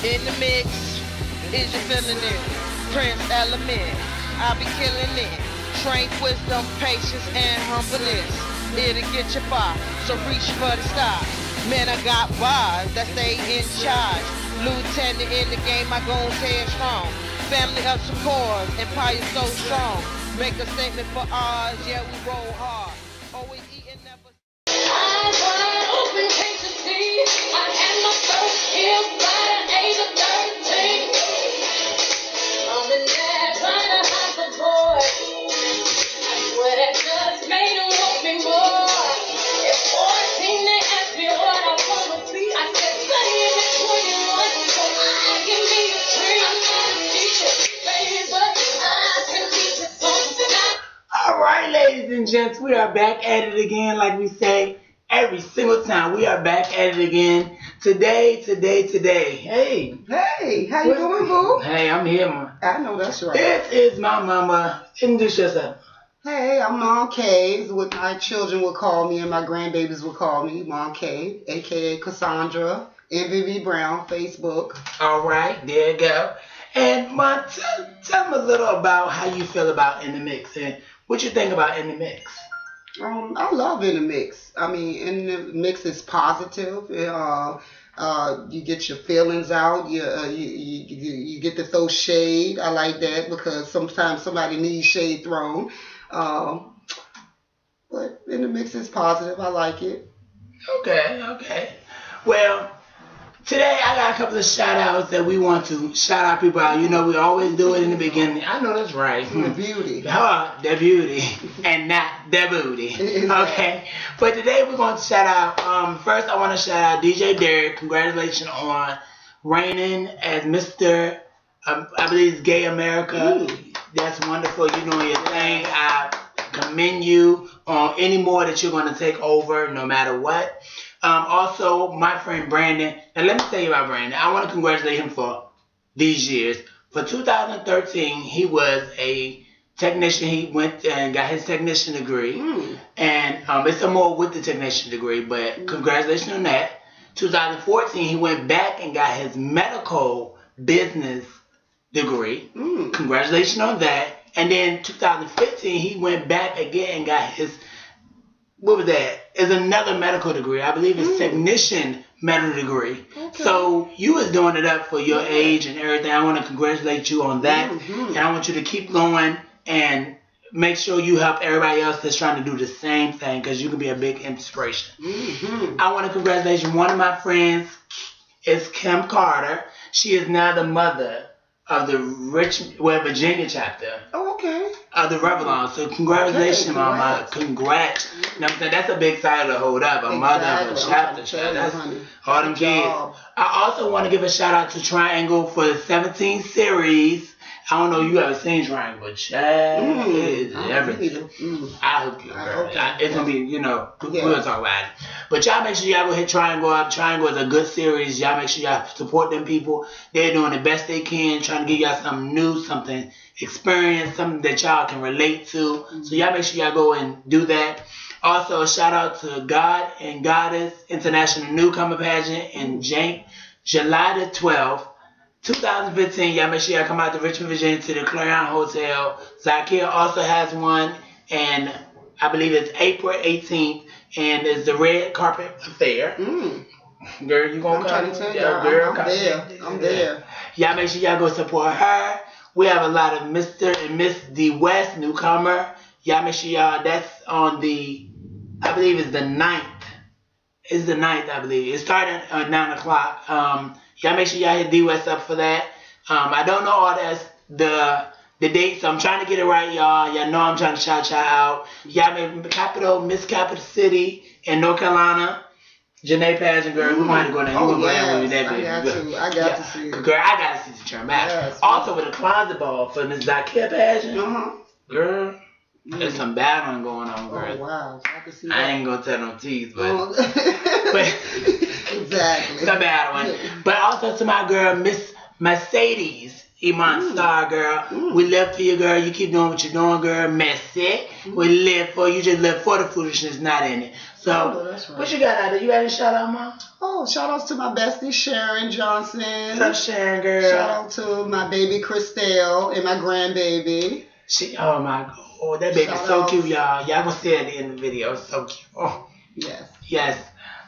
In the mix, is you feeling it? Prince Element, I be killing it. Train wisdom, patience, and humbleness. It'll get you far, so reach for the stars. Man, I got bars that stay in charge. Lieutenant in the game, I gon' stay strong. Family of some cores, empire so strong. Make a statement for ours, yeah, we roll hard. Always eating, never. Eyes wide open, can't you see? I had my first kill by the age of 13. I'm in there trying to hide the boy. I swear that just made him want me more. At 14, they asked me what I wanna be. I said, studying at 21, so I can be a dream. I'm not a teacher, baby, but I can teach you something. All right, ladies and gents, we are back at it again, like we say every single time. We are back at it again. Today. Hey, How you doing, boo? hey, I'm here, man. I know that's right. This is my mama. Introduce yourself. Hey, I'm Mom K, is what my children would call me and my grandbabies would call me, Mom K, a.k.a. Kasandra, Envyme Brown, Facebook. All right, there you go. And Mom, tell them a little about how you feel about In the Mix and what you think about In the Mix. I love In the Mix. I mean, In the Mix is positive. You get your feelings out. You get to throw shade. I like that because sometimes somebody needs shade thrown. But In the Mix is positive. I like it. Okay. Well, today I got a couple of shout outs that we want to shout out people out. You know, we always do it in the beginning. I know that's right. The beauty. The beauty and not the booty. Okay. But today we're going to shout out, first I want to shout out DJ Derek. Congratulations on reigning as Mr. I believe it's Gay America. That's wonderful. You're doing your thing. I commend you on any more that you're going to take over no matter what. Also, my friend Brandon. Now, let me tell you about Brandon. I want to congratulate him for these years. For 2013, he was a technician. He went and got his technician degree. And it's some more with the technician degree, but congratulations on that. 2014, he went back and got his medical business degree. Congratulations on that. And then 2015, he went back again and got his, what was that? It's another medical degree. I believe it's technician medical degree. Okay. So you was doing it up for your age and everything. I want to congratulate you on that. And I want you to keep going and make sure you help everybody else that's trying to do the same thing because you can be a big inspiration. I want to congratulate you. One of my friends is Kim Carter. She is now the mother of the Virginia chapter. Oh, okay. Of the Revlon. So congratulations, Mama. Congrats. You know what I'm saying? That's a big title to hold up. A mother of a chapter. That's all them kids. I also want to give a shout out to Triangle for the 17th series. I don't know if you ever seen Triangle, but child, it is everything. I hope you, girl. It's going to be, you know, we'll talk about it. But y'all make sure y'all go hit Triangle up. Triangle is a good series. Y'all make sure y'all support them people. They're doing the best they can, trying to give y'all something new, something experience, something that y'all can relate to. So y'all make sure y'all go and do that. Also, a shout out to God and Goddess International Newcomer Pageant in July the 12th. 2015, y'all make sure y'all come out to Richmond, Virginia to the Clarion Hotel. Zakia also has one, and I believe it's April 18th, and it's the Red Carpet Affair. Girl, you gonna come? I'm there. Y'all make sure y'all go support her. We have a lot of Mr. and Miss D West newcomer. Y'all make sure y'all, that's on the, I believe it's the 9th. It's the 9th, I believe. It started at 9 o'clock. Y'all make sure y'all hit D West up for that. I don't know all that's the dates, so I'm trying to get it right, y'all. Y'all know I'm trying to shout y'all out. Y'all make Miss Capital City in North Carolina. Janae Pageant, girl, we want to go there. You want to go there with that baby. I got to see it. Girl, I got to see the turn back. Yes, also with a closet ball for Miss Zakia Pageant. Girl, there's some battling going on, girl. Oh, wow. I can see that. I ain't going to tell no teeth, but... Exactly. It's a bad one. But also to my girl, Miss Mercedes Iman Star, girl. We live for you, girl. You keep doing what you're doing, girl. Messy. We live for you. Just live for the foolishness, not in it. So, that's right. What you got out there? You got any shout out, Mom? Oh, shout outs to my bestie Sharon Johnson. What's up, Sharon, girl? Shout out to my baby Christelle and my grandbaby. Oh my God. Oh, that baby's so cute, y'all. Y'all gonna see it at the end of the video. It's so cute. Oh. Yes.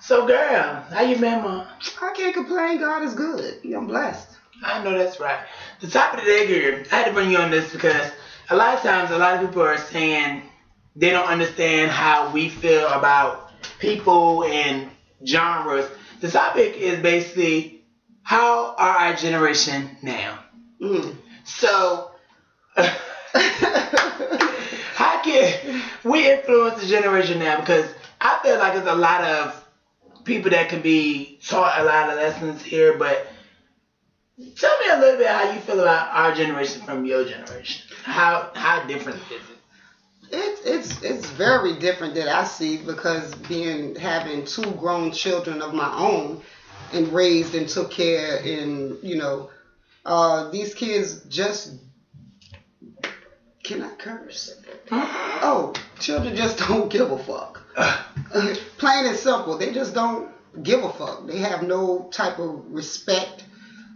So, girl, how you been, Mom? I can't complain. God is good. I'm blessed. I know that's right. The topic of the day, girl, I had to bring you on this because a lot of times a lot of people are saying they don't understand how we feel about people and genres. The topic is basically how are our generation now? So, how can we influence the generation now? Because I feel like there's a lot of people that can be taught a lot of lessons here, but tell me a little bit how you feel about our generation from your generation. How different is it? It's very different that I see because having 2 grown children of my own and raised and took care and these kids just cannot curse. Oh, children just don't give a fuck. Plain and simple, they just don't give a fuck. They have no type of respect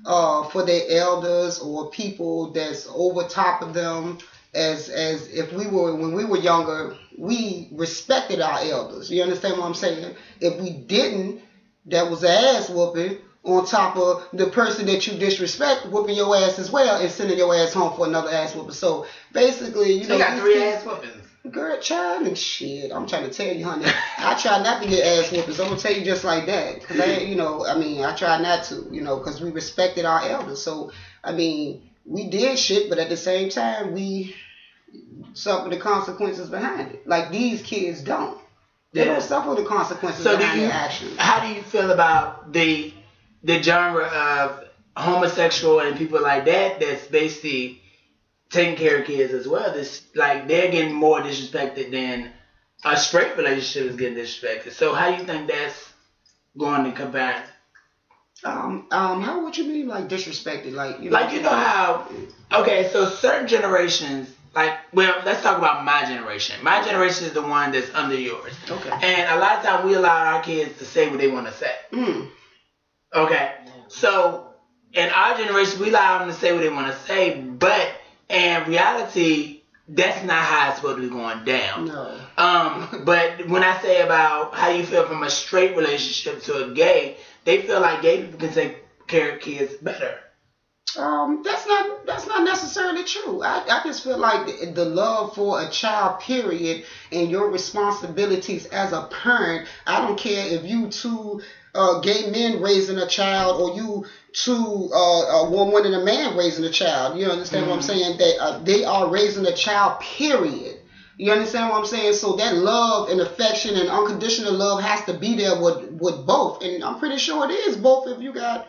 for their elders or people that's over top of them. As if when we were younger, we respected our elders. You understand what I'm saying? If we didn't, that was an ass whooping on top of the person that you disrespect whooping your ass as well and sending your ass home for another ass whooping. So basically, you got 3 ass whoopings. Girl, child, and shit. I'm trying to tell you, honey. I try not to get ass whoopings. I'm gonna tell you just like that, cause I try not to, cause we respected our elders. So we did shit, but at the same time, we suffer the consequences behind it. Like these kids don't. They don't suffer the consequences behind their actions. How do you feel about the genre of homosexual and people like that that's basically taking care of kids as well? This they're getting more disrespected than a straight relationship is getting disrespected. So how do you think that's going to compare? How would you mean disrespected? How? Okay, so certain generations. Let's talk about my generation. My generation is the one that's under yours. Okay. And a lot of times we allow our kids to say what they want to say. Okay. So in our generation, we allow them to say what they want to say, but in reality, that's not how it's supposed to be going down. No. But when I say about how you feel from a straight relationship to a gay, they feel like gay people can take care of kids better. That's not necessarily true. I just feel like the love for a child, period, and your responsibilities as a parent. I don't care if you 2 gay men raising a child or you 2 a woman and a man raising a child. You understand what I'm saying? They are raising a child, period. You understand what I'm saying? So that love and affection and unconditional love has to be there with both. And I'm pretty sure it is both if you got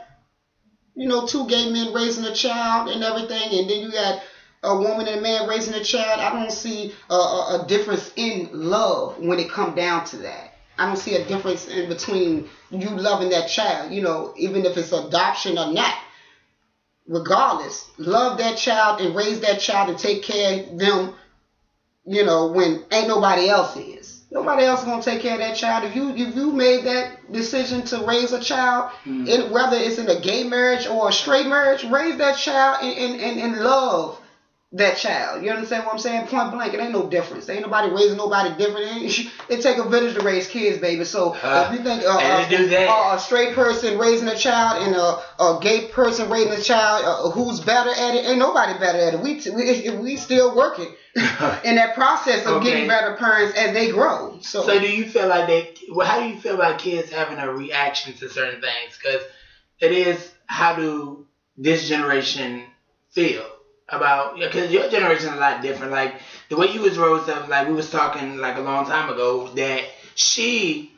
2 gay men raising a child and everything, and then you got a woman and a man raising a child. I don't see a difference in love when it comes down to that. I don't see a difference in between you loving that child, even if it's adoption or not. Regardless, love that child and raise that child and take care of them, when ain't nobody else is. Nobody else is gonna take care of that child. If you made that decision to raise a child, whether it's in a gay marriage or a straight marriage, raise that child and love that child. You understand what I'm saying? Point blank, it ain't no difference. There ain't nobody raising nobody different. It take a village to raise kids, baby. So if you think a straight person raising a child and a gay person raising a child, who's better at it? Ain't nobody better at it. We still working in that process of getting better parents as they grow. So do you feel like how do you feel about kids having a reaction to certain things? Because it is, how do this generation feel about, because your generation is a lot different. Like the way you was raised up, we was talking a long time ago, that she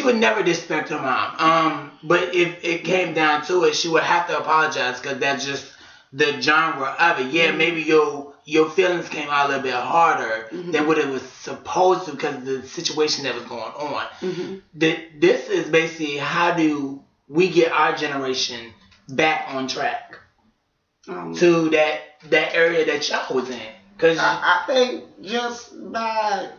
would never disrespect her mom. But if it came down to it, she would have to apologize because that's just the genre of it. Yeah, maybe your feelings came out a little bit harder than what it was supposed to because of the situation that was going on. This is basically, how do we get our generation back on track? to that area that y'all was in? Cause I think just by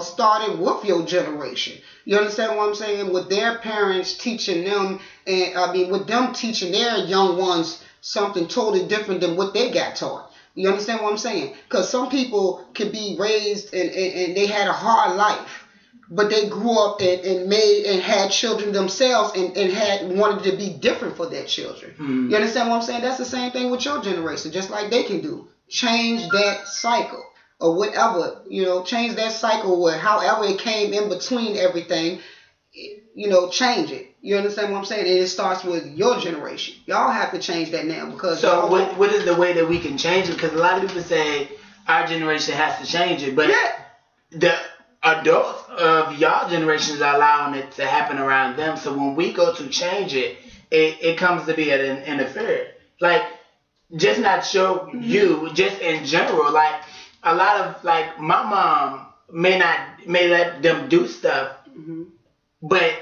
starting with your generation. You understand what I'm saying? With their parents teaching them, and I mean with them teaching their young ones something totally different than what they got taught. You understand what I'm saying? Because some people can be raised and they had a hard life, but they grew up and made and had children themselves and had wanted to be different for their children. You understand what I'm saying? That's the same thing with your generation, just like they can do. Change that cycle or whatever, change that cycle or however it came in between everything, change it. You understand what I'm saying? And it starts with your generation. Y'all have to change that now because. So what is the way that we can change it? Because a lot of people say our generation has to change it, but the adults of y'all generations are allowing it to happen around them. So when we go to change it, it comes to be an interference. Like, just not show you, just in general, like a lot of like my mom may let them do stuff, but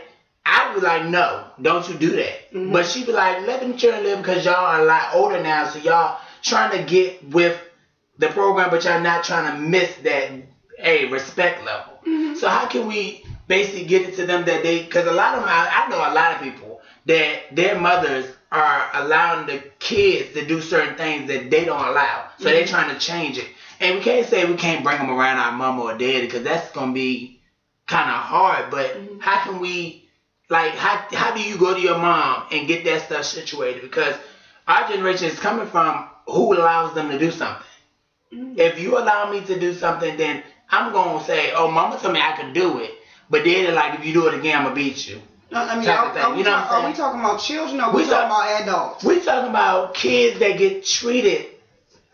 I was like, no, don't you do that. But she be like, let them children live because y'all are a lot older now, so y'all trying to get with the program, but y'all not trying to miss that respect level. So how can we basically get it to them that because a lot of them, I know a lot of people that their mothers are allowing the kids to do certain things that they don't allow. So they're trying to change it. And we can't say we can't bring them around our mama or daddy because that's going to be kind of hard. But how can we, like, how do you go to your mom and get that stuff situated? Because our generation is coming from who allows them to do something. If you allow me to do something, then I'm going to say, oh, mama told me I could do it. But then, like, if you do it again, I'm going to beat you. I mean, are we talking about children or are we talking about adults? We're talking about kids that get treated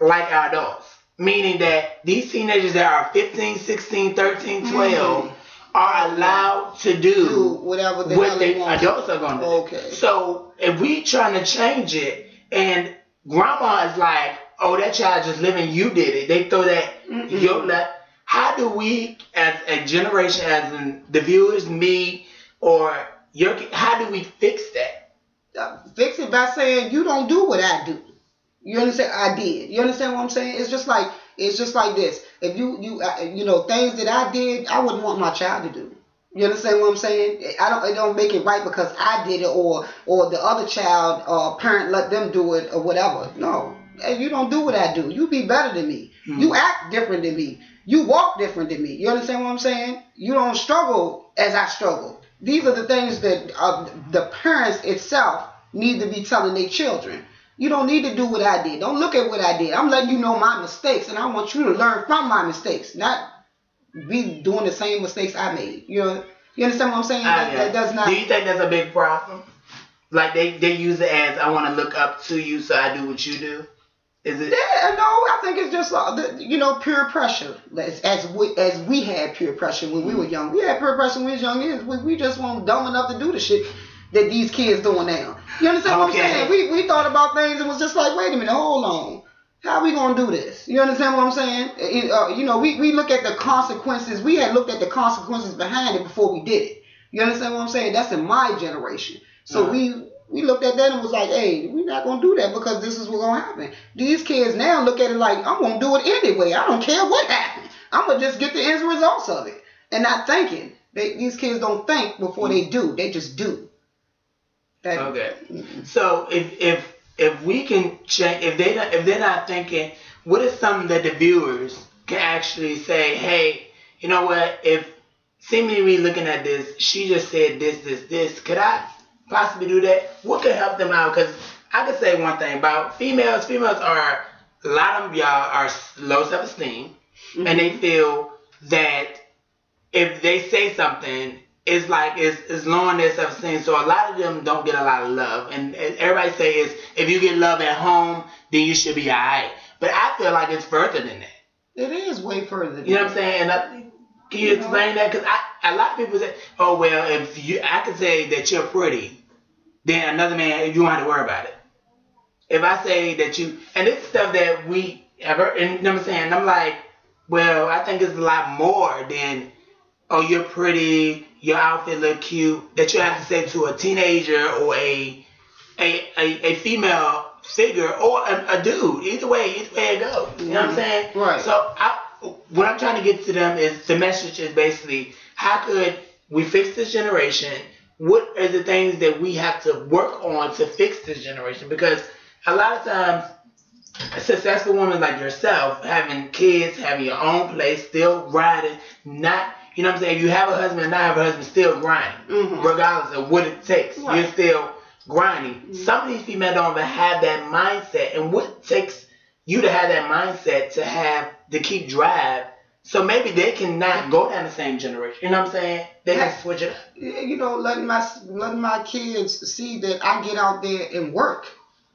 like adults. Meaning that these teenagers that are 15, 16, 13, 12 are allowed to do whatever the what hell the they want. adults are going to do. Okay. So if we trying to change it and grandma is like, oh, that child just living, you did it. They throw that, how do we as a generation, as in the viewers, me, or how do we fix that? Fix it by saying you don't do what I do. You understand? I did. You understand what I'm saying? It's just like this. If you things that I did, I wouldn't want my child to do. You understand what I'm saying? It don't make it right because I did it or the other child or parent let them do it or whatever. No. If you don't do what I do, you be better than me. You act different than me. You walk different than me. You understand what I'm saying? You don't struggle as I struggle. These are the things that the parents itself need to be telling their children. You don't need to do what I did. Don't look at what I did. I'm letting you know my mistakes, and I want you to learn from my mistakes, not be doing the same mistakes I made. You understand what I'm saying? That does not. Do you think that's a big problem? Like they use it as I want to look up to you, so I do what you do. Is it? Yeah, no. I think it's just peer pressure. As we had peer pressure when we were young. We had peer pressure when we was young. We just weren't dumb enough to do the shit that these kids doing now. You understand what I'm saying? We thought about things and was just like, wait a minute, hold on. How are we going to do this? You understand what I'm saying? We look at the consequences. We had looked at the consequences behind it before we did it. You understand what I'm saying? That's in my generation. So we looked at that and was like, hey, we're not going to do that because this is what's going to happen. These kids now look at it like, I'm going to do it anyway. I don't care what happens. I'm going to just get the end results of it. And not thinking. These kids don't think before they do. They just do. Okay. So if we can change, if they're not thinking, what is something that the viewers can actually say? Hey, you know what? If seemingly looking at this, she just said this. Could I possibly do that? What could help them out? Because I could say one thing about females. Females are, a lot of y'all are low self-esteem, and they feel that if they say something, it's like it's lowering their self-esteem. So a lot of them don't get a lot of love. And everybody say is if you get love at home, then you should be alright. But I feel like it's further than that. It is way further than that. You know what I'm saying? And can you explain that? Because a lot of people say, oh, well, I could say that you're pretty, then another man, you don't have to worry about it. If I say that you, and this is stuff that we ever, and you know what I'm saying? I'm like, well, I think it's a lot more than, oh, you're pretty, your outfit look cute, that you have to say to a teenager or a female figure or a dude. Either way it goes. You know what I'm saying? Right. So what I'm trying to get to them is the message is basically how could we fix this generation? What are the things that we have to work on to fix this generation? Because a lot of times, a successful woman like yourself, having kids, having your own place, still riding, not, you know what I'm saying? You have a husband and not have a husband, still grinding, regardless of what it takes. Right. You're still grinding. Some of these females don't even have that mindset. And what takes you to have that mindset to keep drive? So maybe they cannot go down the same generation. You know what I'm saying? They can switch it up. You know, letting my kids see that I get out there and work.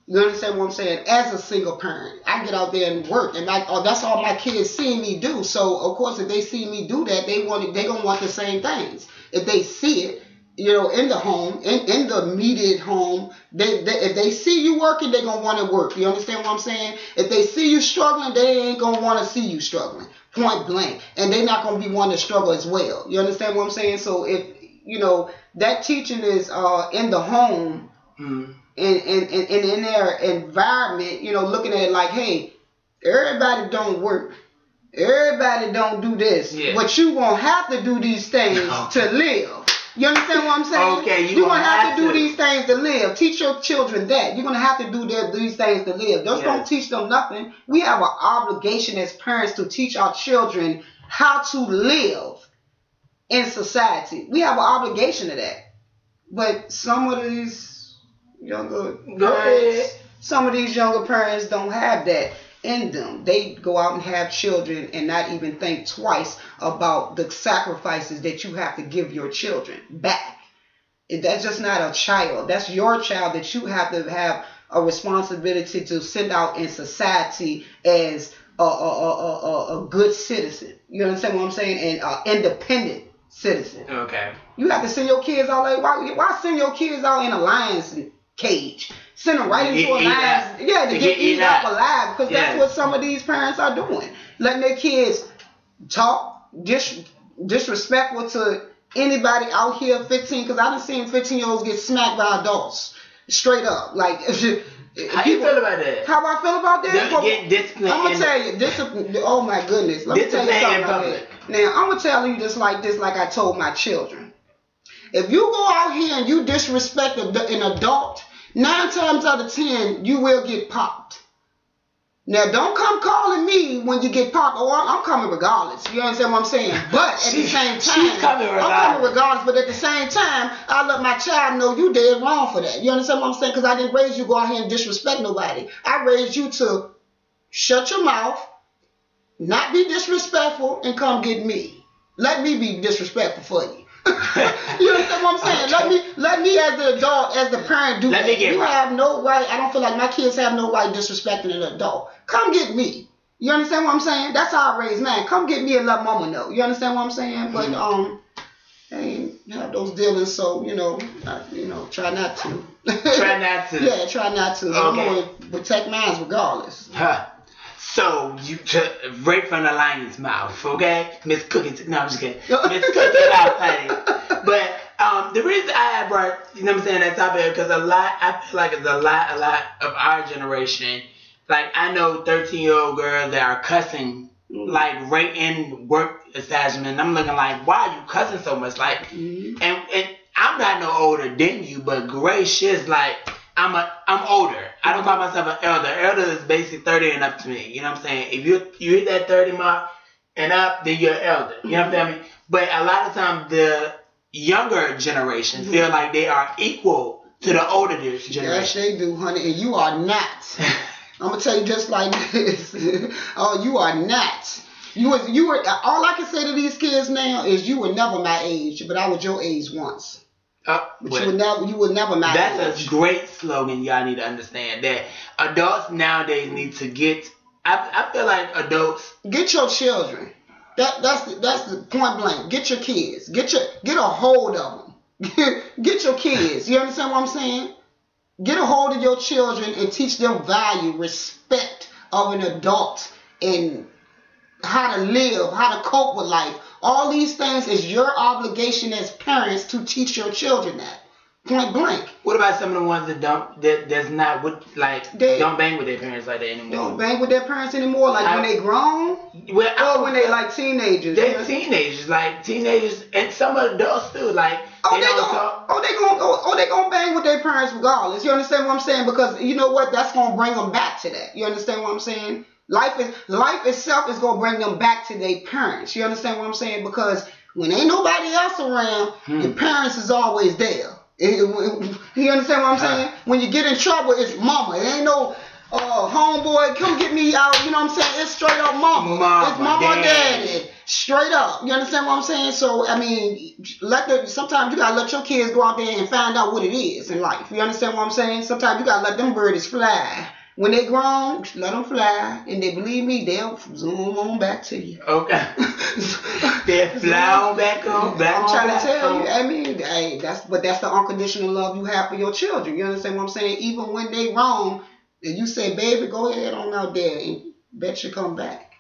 You understand what I'm saying? As a single parent, I get out there and work, and that's all my kids see me do. So of course, if they see me do that, they gonna want the same things. If they see it, you know, in the home, in the immediate home, if they see you working, they gonna want to work. You understand what I'm saying? If they see you struggling, they ain't gonna want to see you struggling. Point blank, and they're not gonna be wanting to struggle as well. You understand what I'm saying? So if you know that teaching is in the home. In their environment, you know, looking at it like, hey, everybody don't work. Everybody don't do this. Yeah. But you gonna have to do these things to live. You understand what I'm saying? Okay, you're gonna have to do these things to live. Teach your children that. You're gonna have to do these things to live. Just don't teach them nothing. We have an obligation as parents to teach our children how to live in society. We have an obligation to that. But some of these some of these younger parents don't have that in them. They go out and have children and not even think twice about the sacrifices that you have to give your children back. That's just not a child. That's your child that you have to have a responsibility to send out in society as a good citizen. You understand what I'm saying? And independent citizen. Okay. You have to send your kids out like why send your kids out in a lion's cage? Send them right into a lion. Yeah, to get eaten up alive, because that's what some of these parents are doing. Letting their kids talk disrespectful to anybody out here 15, because I done seen 15-year-olds get smacked by adults. Straight up. Like how you feel about that? How I feel about that? Get disciplined. I'm gonna tell you, discipline. Oh my goodness. Let me tell you something about that. Now I'm gonna tell you this like I told my children. If you go out here and you disrespect an adult, 9 times out of 10 you will get popped. Now don't come calling me when you get popped. Oh, I'm coming regardless. You understand what I'm saying? But at the same time, I'm coming regardless. But at the same time, I let my child know you dead wrong for that. You understand what I'm saying? Because I didn't raise you to go out here and disrespect nobody. I raised you to shut your mouth, not be disrespectful, and come get me. Let me be disrespectful for you. You understand what I'm saying? Okay. Let me as the adult, as the parent, do that. You have no right. I don't feel like my kids have no right disrespecting an adult. Come get me. You understand what I'm saying? That's how I raise man. Come get me and let mama know. You understand what I'm saying? But I ain't have those dealings, so try not to. Try not to. Yeah, try not to. Okay. I'm gonna protect mine regardless. Huh. So, you right from the lion's mouth, okay? Miss Cookie, no, I'm just kidding. Miss Cookie out, honey. But the reason I brought, you know what I'm saying, that topic, because I feel like it's a lot of our generation. Like, I know 13-year-old girls that are cussing, like, right in work establishment. I'm looking like, why are you cussing so much? Like, and I'm not no older than you, but gracious, like, I'm older. I don't call myself an elder. Elder is basically 30 and up to me. You know what I'm saying? If you hit that 30 mark and up, then you're an elder. You know what I mean? But a lot of times the younger generation feel like they are equal to the older generation. Yes, they do, honey. And you are not. I'm gonna tell you just like this. Oh, you are not. You were. All I can say to these kids now is you were never my age, but I was your age once. But you would never my age. That's a great slogan. Y'all need to understand that adults nowadays need to get. I feel like adults get your children. That's the point blank. Get your kids. Get a hold of them. Get your kids. You understand what I'm saying? Get a hold of your children and teach them value, respect of an adult, and how to live, how to cope with life. All these things is your obligation as parents to teach your children that. Point blank. What about some of the ones that that's not with don't bang with their parents like that anymore? Don't bang with their parents anymore, like when they grown, or when they like teenagers. They're teenagers, and some adults too. Like they gonna bang with their parents regardless. You understand what I'm saying? Because you know what? That's gonna bring them back to that. You understand what I'm saying? Life itself is gonna bring them back to their parents. You understand what I'm saying? Because when ain't nobody else around, your parents is always there. You understand what I'm saying? When you get in trouble, it's mama. It ain't no homeboy, come get me out. You know what I'm saying? It's straight up mama. It's mama or daddy. Straight up. You understand what I'm saying? So, I mean, sometimes you gotta let your kids go out there and find out what it is in life. You understand what I'm saying? Sometimes you gotta let them birdies fly. When they grown, let them fly, and they believe me, they'll zoom on back to you. Okay. They'll fly on back on. I'm trying to tell you. I mean, hey, that's the unconditional love you have for your children. You understand what I'm saying? Even when they wrong, and you say, baby, go ahead on out there, and bet you come back.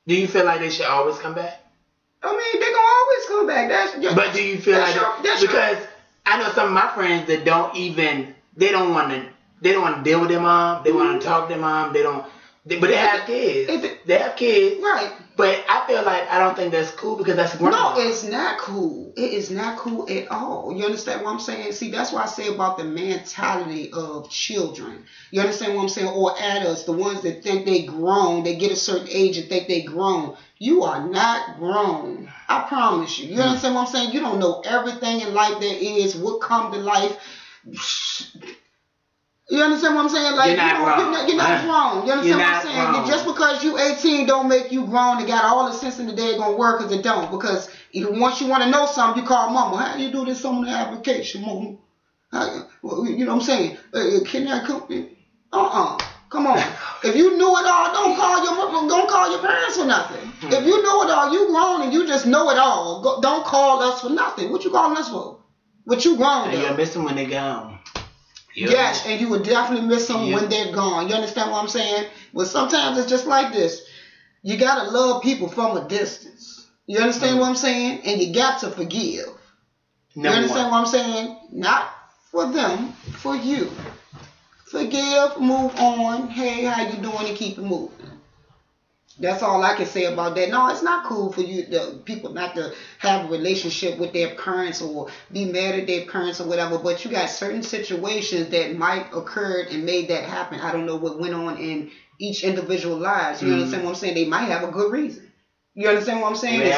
Do you feel like they should always come back? I mean, they gonna always come back. But do you feel because I know some of my friends that they don't want to deal with their mom. They want to talk to their mom. But they have kids. They have kids. Right. But I feel like I don't think that's cool because that's grandma. No, it's not cool. It is not cool at all. You understand what I'm saying? See, that's what I say about the mentality of children. You understand what I'm saying? Or adults, the ones that think they grown, they get a certain age and think they grown. You are not grown. I promise you. You understand what I'm saying? You don't know everything in life there is, what come to life. You understand what I'm saying? Like you're not grown. You're not grown. You understand what I'm saying? Grown. Just because you 18 don't make you grown and got all the sense in the day gonna work, because it don't. Because once you want to know something, you call mama. How do you do this on the application, mama? You know what I'm saying? Can I come? Come on. If you knew it all, don't call your parents for nothing. If you know it all, you grown and you just know it all. Don't call us for nothing. What you calling us for? What you grown? And you'll miss them when they gone. Yes, and you would definitely miss them when they're gone. You understand what I'm saying? But sometimes it's just like this. You got to love people from a distance. You understand what I'm saying? And you got to forgive. You understand what I'm saying? Not for them, for you. Forgive, move on. Hey, how you doing? And keep it moving. That's all I can say about that. No, it's not cool for people not to have a relationship with their parents or be mad at their parents or whatever. But you got certain situations that might occur and made that happen. I don't know what went on in each individual lives. You understand what I'm saying? They might have a good reason. You understand what I'm saying? And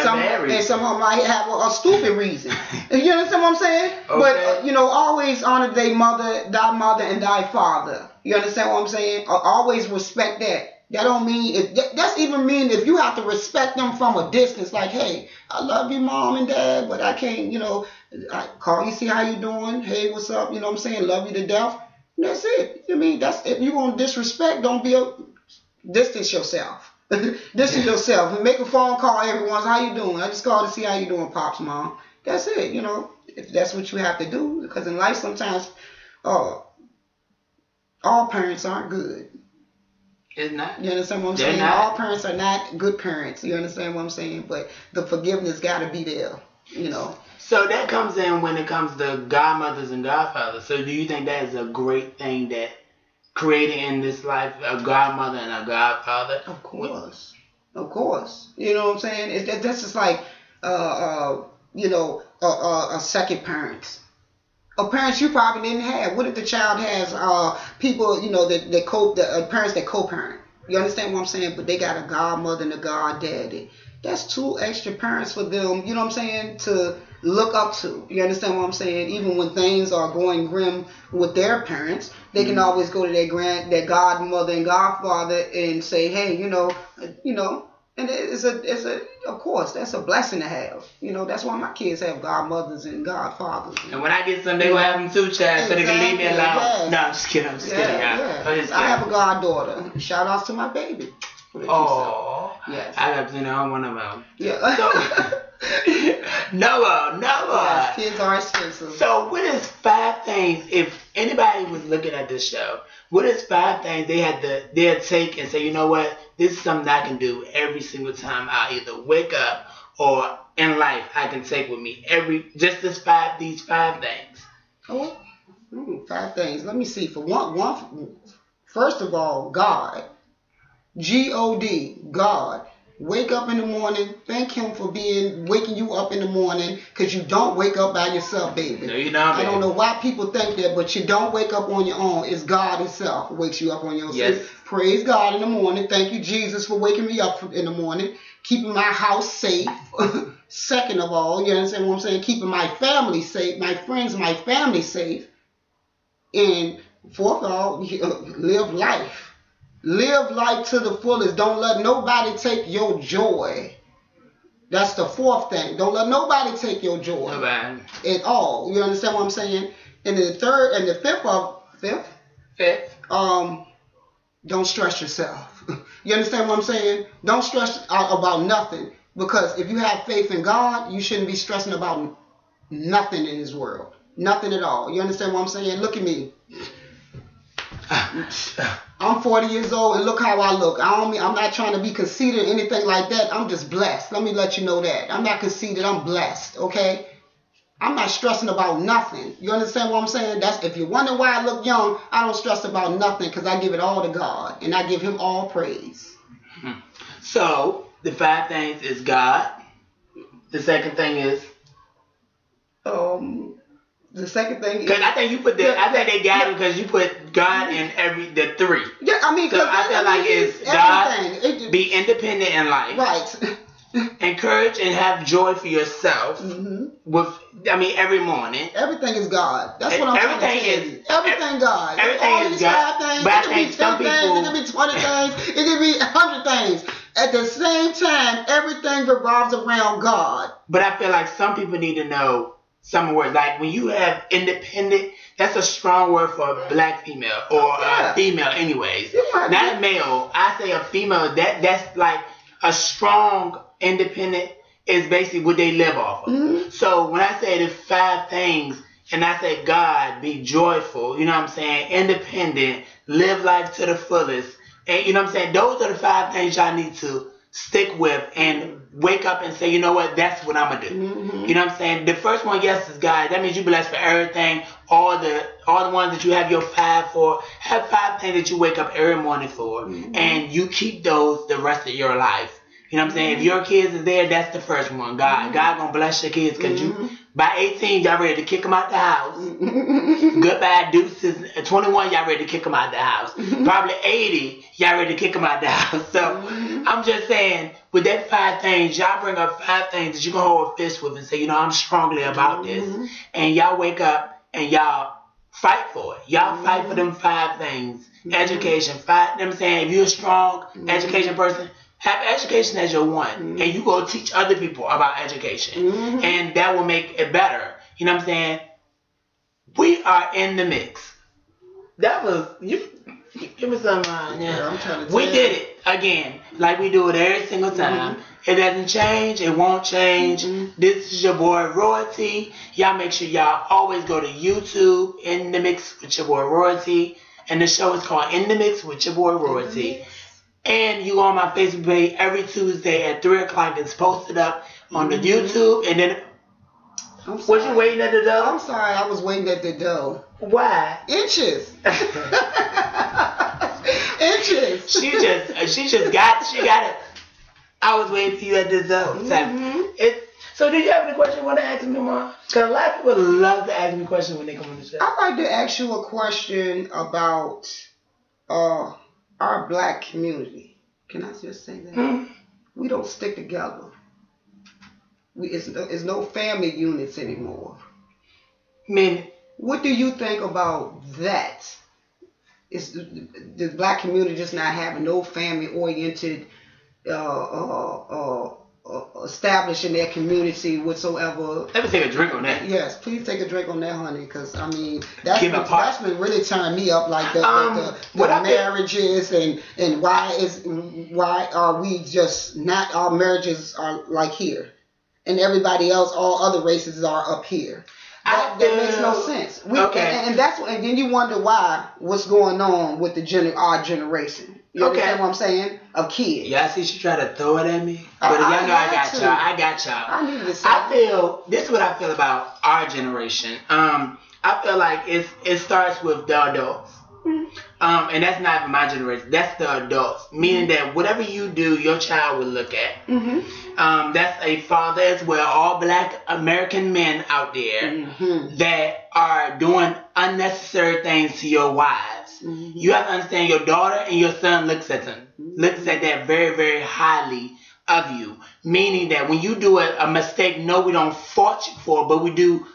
some of them might have a stupid reason. You understand what I'm saying? Okay. But always honor thy mother and thy father. You understand what I'm saying? Always respect that. That don't mean that's even mean if you have to respect them from a distance. Like, hey, I love you, mom and dad, but I can't. I call you, see how you doing. Hey, what's up? You know what I'm saying? Love you to death. And that's it. I mean, if you want disrespect, don't distance yourself. Distance yourself and make a phone call every once. How you doing? I just called to see how you doing, pops, mom. That's it. If that's what you have to do, because in life sometimes, all parents aren't good. It's not. You understand what I'm saying? All parents are not good parents. You understand what I'm saying? But the forgiveness got to be there. So that comes in when it comes to godmothers and godfathers. So do you think that is a great thing that created in this life a godmother and a godfather? Of course. You know what I'm saying? That's just like a second parents. Or parents you probably didn't have. What if the child has people, parents that co-parent? You understand what I'm saying? But they got a godmother and a goddaddy. That's two extra parents for them, you know what I'm saying, to look up to. You understand what I'm saying? Even when things are going grim with their parents, they can always go to their godmother and godfather and say, hey, and of course, that's a blessing to have. That's why my kids have godmothers and godfathers. And when I get some, they will have them too, child, so they can leave me alone. Yes. No, I'm just kidding. I have a goddaughter. Shout outs to my baby. Oh, yes. I got to know one of them. Yeah. So, Noah. Yes, kids are expensive. So, what is 5 things, if anybody was looking at this show, what is 5 things they'd take and say, you know what, this is something I can do every single time I either wake up or in life I can take with me these 5 things. Oh, 5 things. Let me see. For first of all, God. G-O-D, God. Wake up in the morning. Thank Him for waking you up in the morning, because you don't wake up by yourself, baby. No, you don't, I don't know why people think that, but you don't wake up on your own. It's God Himself who wakes you up on your own. Yes. Praise God in the morning. Thank you, Jesus, for waking me up in the morning, keeping my house safe. Second of all, you understand what I'm saying? Keeping my family safe, my friends, my family safe. And fourth of all, live life. Live life to the fullest. Don't let nobody take your joy. That's the fourth thing. Don't let nobody take your joy. Nobody. At all. You understand what I'm saying? And the third and the fifth, don't stress yourself. You understand what I'm saying? Don't stress out about nothing. Because if you have faith in God, you shouldn't be stressing about nothing in this world. Nothing at all. You understand what I'm saying? Look at me. I'm 40 years old, and look how I look. I'm not trying to be conceited or anything like that. I'm just blessed. Let me let you know that. I'm not conceited. I'm blessed, okay? I'm not stressing about nothing. You understand what I'm saying? That's if you're wondering why I look young, I don't stress about nothing, because I give it all to God, and I give Him all praise. So, the 5 things is God. The second thing is... The second thing is... Because I think you put I think they got it because you put God in the 3. Yeah, I mean... So I feel like it's God, be independent in life. Right. Encourage and have joy for yourself. Every morning. Everything is God. That's what I'm trying to tell you. Everything God. Everything is God. Things, but I it think some people... Things, it could be 20 things. It could be 100 things. At the same time, everything revolves around God. But I feel like some people need to know some words. Like when you have independent, that's a strong word for a black female or a female anyways. Not a male. I say a female. That's like a strong, independent is basically what they live off of. So when I say the 5 things and I say God, be joyful, you know what I'm saying, independent, live life to the fullest, and you know what I'm saying, those are the 5 things y'all need to stick with and wake up and say, you know what, that's what I'm gonna do. You know what I'm saying? The first one, yes, is God. That means you blessed for everything. All the ones that you have your 5 for. Have 5 things that you wake up every morning for, and you keep those the rest of your life. You know what I'm saying? If your kids is there, that's the first one. God gonna bless your kids, because you by 18 y'all ready to kick them out the house. Goodbye deuces. At 21 y'all ready to kick them out the house. Probably 80 y'all ready to kick them out the house. So I'm just saying, with that 5 things, y'all bring up 5 things that you can hold a fist with and say, you know, I'm strongly about this. And y'all wake up and y'all fight for it. Y'all fight for them 5 things. Education, fight. You know what I'm saying? If you're a strong education person, have education as your one, and you go teach other people about education, and that will make it better. You know what I'm saying? We are in the mix. That was you. Give me some. I'm trying to we did it again, like we do it every single time. It doesn't change. It won't change. This is your boy Royalty. Y'all make sure y'all always go to YouTube, In the Mix with your boy Royalty, and the show is called In the Mix with your boy Royalty. And you go on my Facebook page every Tuesday at 3 o'clock. It's posted up on the YouTube. And then, was you waiting at the door? I'm sorry, I was waiting at the door. Why? Inches. Inches. She got it. I was waiting for you at the door. So do you have any question you want to ask me, Mom? Because a lot of people love to ask me questions when they come on the show. I'd like to ask you a question about our black community. Can I just say that? We don't stick together. It's no family units anymore. I mean, what do you think about that? Is the black community just not having no family-oriented establishing their community whatsoever? Let me take a drink on that. Yes, please take a drink on that, honey, because I mean that's been really turning me up, like the marriages and why are we just not, our marriages are like here, and everybody else, all other races are up here. That makes no sense. And that's and then you wonder what's going on with our generation. You understand what I'm saying? Of kids. Yeah, I see she tried to throw it at me. But y'all know I got y'all. I needed to say this is what I feel about our generation. I I feel like it starts with the adults. And that's not my generation. That's the adults. Meaning that whatever you do, your child will look at. That's a father as well. All black American men out there that are doing unnecessary things to your wives. You have to understand your daughter and your son looks at that very, very highly of you. Meaning that when you do a mistake, no, we don't fault you for it, but we do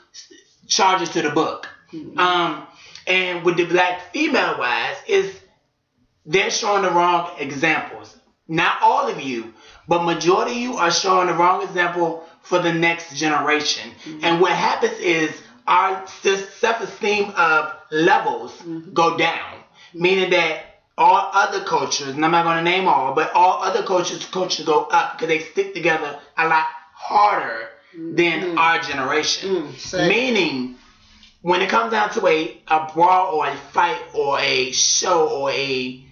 charges to the book. And with the black female wives, they're showing the wrong examples. Not all of you, but majority of you are showing the wrong example for the next generation. And what happens is our self-esteem of levels go down. Meaning that all other cultures, and I'm not going to name all, but all other cultures go up because they stick together a lot harder than our generation. Meaning, when it comes down to a brawl or a fight or a show or a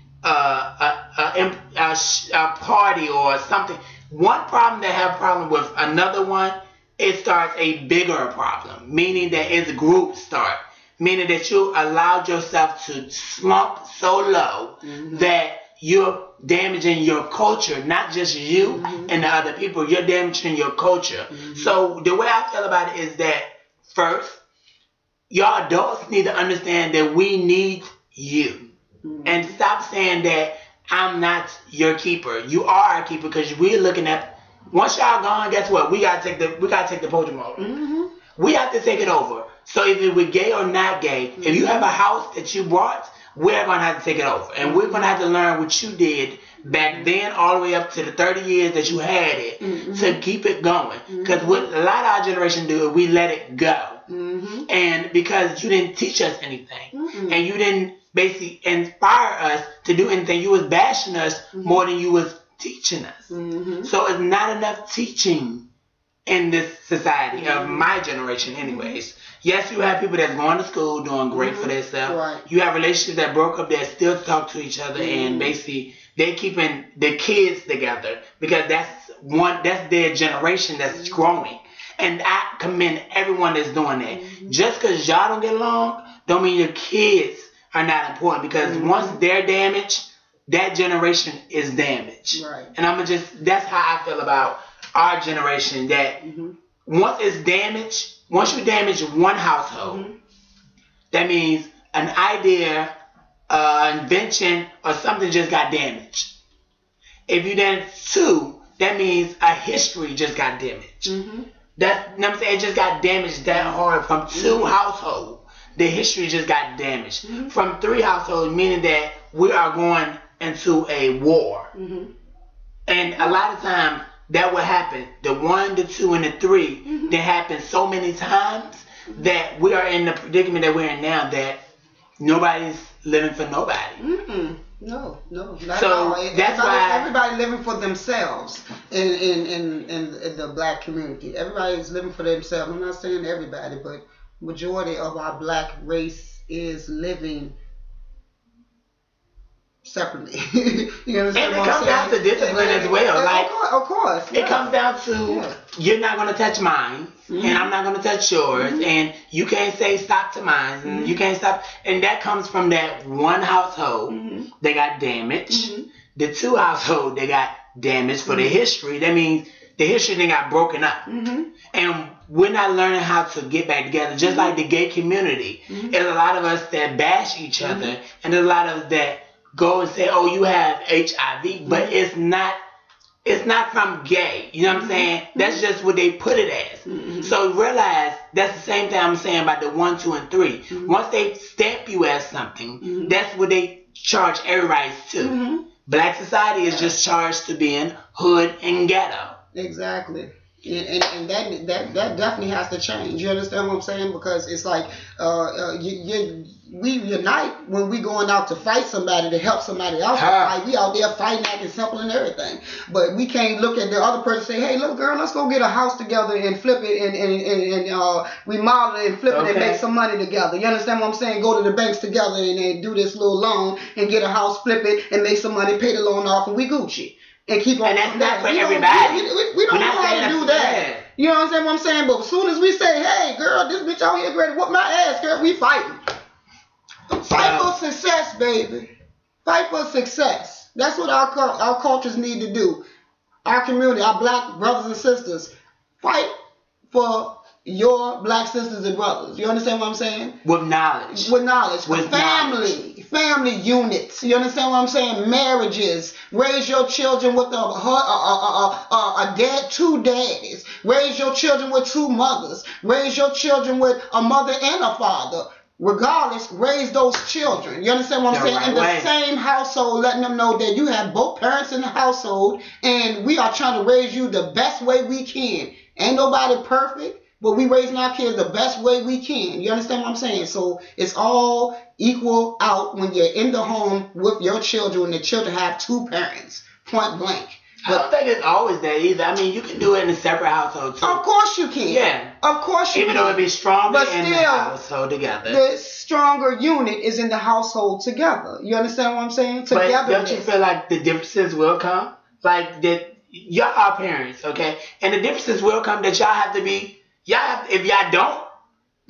party or something, one problem that have a problem with another one, it starts a bigger problem. Meaning that it's groups start. Meaning that you allowed yourself to slump so low that you're damaging your culture, not just you and the other people. You're damaging your culture. So the way I feel about it is that first, y'all adults need to understand that we need you. And stop saying that I'm not your keeper. You are our keeper because we're looking at, once y'all gone, guess what? We gotta take the podium over. We have to take it over. So if we're gay or not gay, if you have a house that you bought, we're gonna have to take it over. And we're gonna have to learn what you did back then all the way up to the 30 years that you had it to keep it going. Because what a lot of our generation do is we let it go. And because you didn't teach us anything, and you didn't basically inspire us to do anything, you was bashing us more than you was teaching us. So it's not enough teaching in this society of my generation anyways. Yes, you have people that's going to school doing great for themselves. You have relationships that broke up that still talk to each other and basically they keeping the kids together because that's their generation that's growing. And I commend everyone that's doing that. Just because y'all don't get along, don't mean your kids are not important. Because once they're damaged, that generation is damaged. And that's how I feel about our generation. That once it's damaged, once you damage one household, that means an idea, invention, or something just got damaged. If you damage two, that means a history just got damaged. That, you know what I'm saying? It just got damaged that hard from two households. The history just got damaged. From three households, meaning that we are going into a war. And a lot of times, that will happen. The 1, the 2, and the 3 that happen so many times that we are in the predicament that we're in now that nobody's living for nobody. No. So that's why everybody living for themselves in the black community. Everybody's living for themselves. I'm not saying everybody, but majority of our black race is living separately. You understand? And it comes down to discipline as well. Like, of course. It comes down to you're not going to touch mine, and I'm not going to touch yours, and you can't say stop to mine, and you can't stop. And that comes from that one household that got damaged. The two household that got damaged for the history. That means the history then got broken up. And we're not learning how to get back together. Just like the gay community. There's a lot of us that bash each other, and there's a lot of us that go and say, oh, you have HIV, but it's not from gay. You know what I'm saying? That's just what they put it as. So realize that's the same thing I'm saying about the 1, 2, and 3. Once they stamp you as something, that's what they charge everybody to. Black society is just charged to being hood and ghetto. Exactly. And that definitely has to change. You understand what I'm saying? Because it's like we unite when we going out to fight somebody, to help somebody else to fight. We out there fighting, acting simple and everything. But we can't look at the other person and say, hey, look, girl, let's go get a house together and flip it and remodel it and flip it and make some money together. You understand what I'm saying? Go to the banks together and do this little loan and get a house, flip it and make some money, pay the loan off, and we Gucci. And keep on. And that's not for everybody. We don't know how to do that. You understand what I'm saying? But as soon as we say, hey, girl, this bitch out here ready to whoop my ass, girl, we fighting. Fight for success, baby. Fight for success. That's what our cultures need to do. Our community, our black brothers and sisters, fight for your black sisters and brothers. You understand what I'm saying? With knowledge. With knowledge. With family. Family units. You understand what I'm saying? Marriages. Raise your children with a dad, 2 daddies. Raise your children with 2 mothers. Raise your children with a mother and a father. Regardless, raise those children. You understand what I'm saying? In the same household, letting them know that you have both parents in the household, and we are trying to raise you the best way we can. Ain't nobody perfect, but we raising our kids the best way we can. You understand what I'm saying? So it's all equal out when you're in the home with your children, and the children have 2 parents, point blank. But I don't think it's always that either. I mean, you can do it in a separate household too. Of course you can. Yeah. Of course you can. can. Even though it be stronger but in still, the household together. The stronger unit is in the household together. You understand what I'm saying? Together. But don't you feel like the differences will come? Like that, y'all are parents, okay? And the differences will come that if y'all don't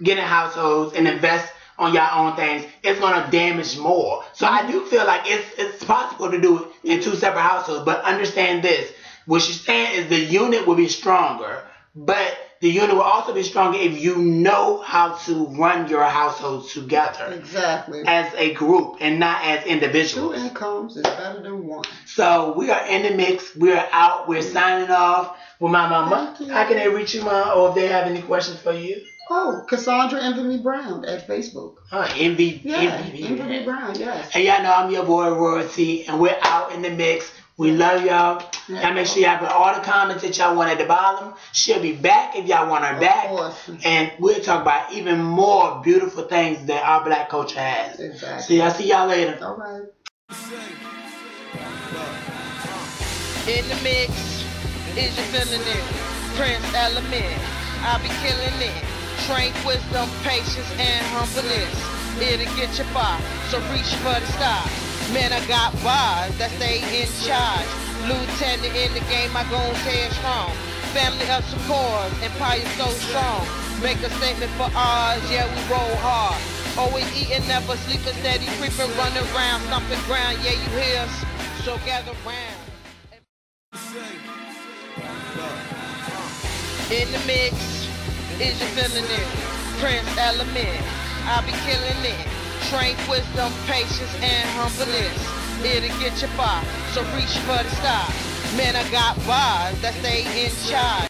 get in households and invest on your own things, it's gonna damage more. So I do feel like it's possible to do it in 2 separate households. But understand this. What she's saying is the unit will be stronger, but the unit will also be stronger if you know how to run your households together. Exactly. As a group and not as individuals. 2 incomes is better than 1. So we are in the mix. We are out. We're signing off with my mama. How can they reach you, Mom? Or if they have any questions for you? Oh, Kasandra Envyme Brown at Facebook. Envyme Brown, yes. And y'all know I'm your boy Royalty, and we're out in the mix. We love y'all. Y'all make sure y'all put all the comments that y'all want at the bottom. She'll be back if y'all want her back. And we'll talk about even more beautiful things that our black culture has. Exactly. So y'all see y'all later. All right. In the mix, is you feeling it? Prince Element, I'll be killing it. Train wisdom, patience, and humbleness. It'll get you far, so reach for the stars. Man, I got bars that stay in charge. Lieutenant in the game, I gon' stay strong. Family of some cores, empire so strong. Make a statement for ours, yeah, we roll hard. Always eating, never sleeping, steady creeping, running around, stomping ground, yeah, you hear us, so gather round. In the mix, is you feeling it? Prince Element, I'll be killing it. Train wisdom, patience, and humbleness. It'll get you far, so reach for the stars. Man, I got bars that stay in charge.